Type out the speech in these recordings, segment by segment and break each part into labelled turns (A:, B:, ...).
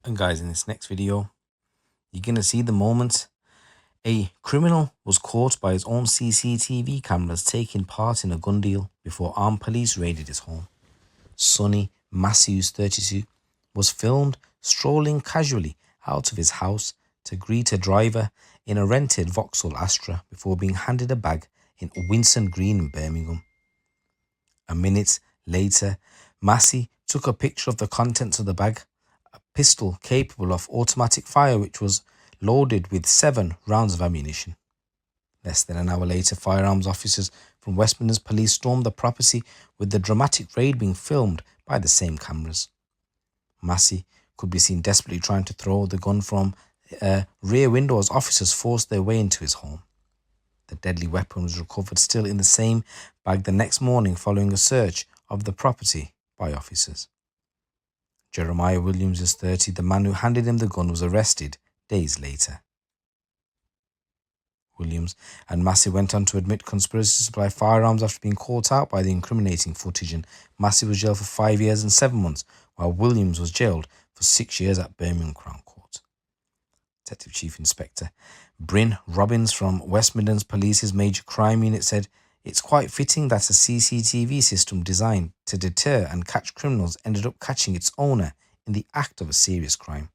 A: And guys, in this next video, you're going to see the moment a criminal was caught by his own CCTV cameras taking part in a gun deal before armed police raided his home. Sonny Matthews, 32, was filmed strolling casually out of his house to greet a driver in a rented Vauxhall Astra before being handed a bag in Winson Green in Birmingham. A minute later, Massey took a picture of the contents of the bag, a pistol capable of automatic fire which was loaded with 7 rounds of ammunition. Less than an hour later, firearms officers from West Midlands Police stormed the property, with the dramatic raid being filmed by the same cameras. Massey could be seen desperately trying to throw the gun from a rear window as officers forced their way into his home. The deadly weapon was recovered still in the same bag the next morning following a search of the property by officers. Jeremiah Williams is 30. The man who handed him the gun was arrested days later. Williams and Massey went on to admit conspiracy to supply firearms after being caught out by the incriminating footage, and Massey was jailed for 5 years and 7 months, while Williams was jailed for 6 years at Birmingham Crown Court. Detective Chief Inspector Bryn Robbins from West Midlands Police's Major Crime Unit said, "It's quite fitting that a CCTV system designed to deter and catch criminals ended up catching its owner in the act of a serious crime."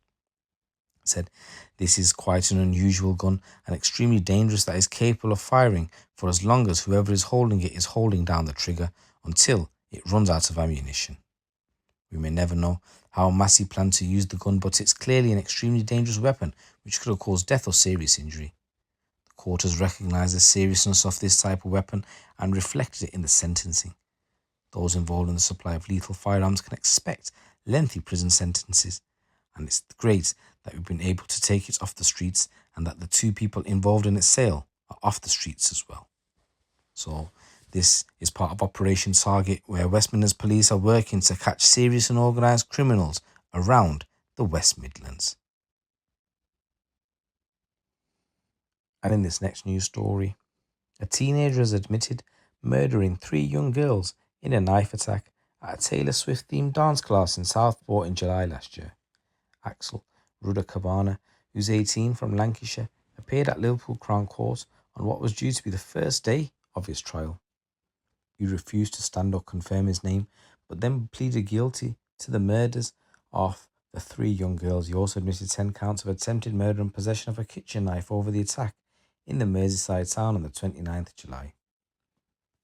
A: Said, "This is quite an unusual gun and extremely dangerous that is capable of firing for as long as whoever is holding it is holding down the trigger until it runs out of ammunition. We may never know how Massey planned to use the gun, but it's clearly an extremely dangerous weapon which could have caused death or serious injury. The court has recognised the seriousness of this type of weapon and reflected it in the sentencing. Those involved in the supply of lethal firearms can expect lengthy prison sentences, and it's great that we've been able to take it off the streets and that the 2 people involved in its sale are off the streets as well." So this is part of Operation Target, where West Midlands Police are working to catch serious and organised criminals around the West Midlands. And in this next news story, a teenager has admitted murdering 3 young girls in a knife attack at a Taylor Swift themed dance class in Southport in July last year. Axel Rudakabana, who's 18, from Lancashire, appeared at Liverpool Crown Court on what was due to be the first day of his trial. He refused to stand or confirm his name, but then pleaded guilty to the murders of the 3 young girls. He also admitted 10 counts of attempted murder and possession of a kitchen knife over the attack in the Merseyside town on the 29th of July.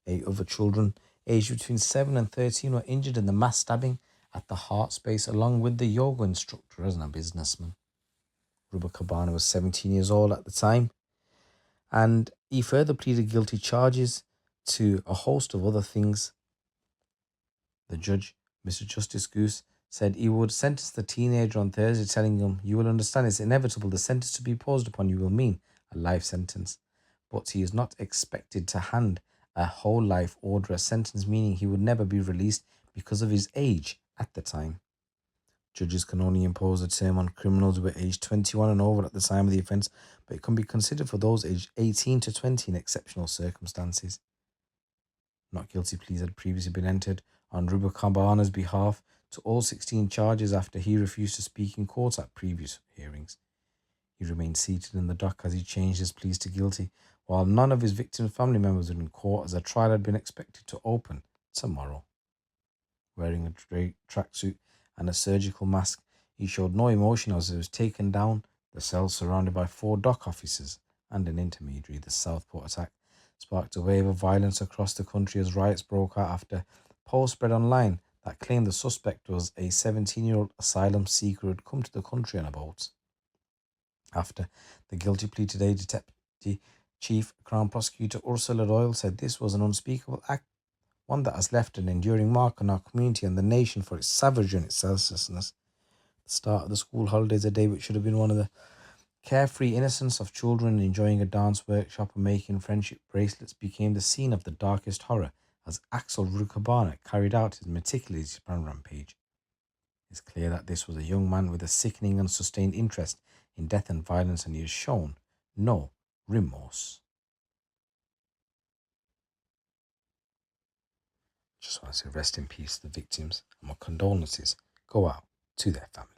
A: 8 other children aged between 7 and 13 were injured in the mass stabbing at the Heart Space, along with the yoga instructor and a businessman. Rubakabana was 17 years old at the time, and he further pleaded guilty charges to a host of other things. The judge, Mr. Justice Goose, said he would sentence the teenager on Thursday, telling him, "You will understand it's inevitable. The sentence to be imposed upon you will mean a life sentence. But he is not expected to hand a whole life order, a sentence meaning he would never be released because of his age at the time." Judges can only impose a term on criminals who were aged 21 and over at the time of the offence, but it can be considered for those aged 18 to 20 in exceptional circumstances. Not guilty pleas had previously been entered on Rubakabana's behalf to all 16 charges after he refused to speak in court at previous hearings. He remained seated in the dock as he changed his pleas to guilty, while none of his victims' family members were in court, as a trial had been expected to open tomorrow. Wearing a tracksuit and a surgical mask, he showed no emotion as he was taken down the cell, surrounded by 4 dock officers and an intermediary. The Southport attack sparked a wave of violence across the country as riots broke out after posts spread online that claimed the suspect was a 17-year-old asylum seeker who had come to the country on a boat. After the guilty plea today, Deputy Chief Crown Prosecutor Ursula Doyle said this was an unspeakable act, one that has left an enduring mark on our community and the nation for its savagery and its selflessness. The start of the school holidays, a day which should have been one of the carefree innocence of children enjoying a dance workshop and making friendship bracelets, became the scene of the darkest horror as Axel Rukabana carried out his meticulous rampage. It's clear that this was a young man with a sickening and sustained interest in death and violence, and he has shown no remorse. Just want to say rest in peace to the victims, and my condolences go out to their families.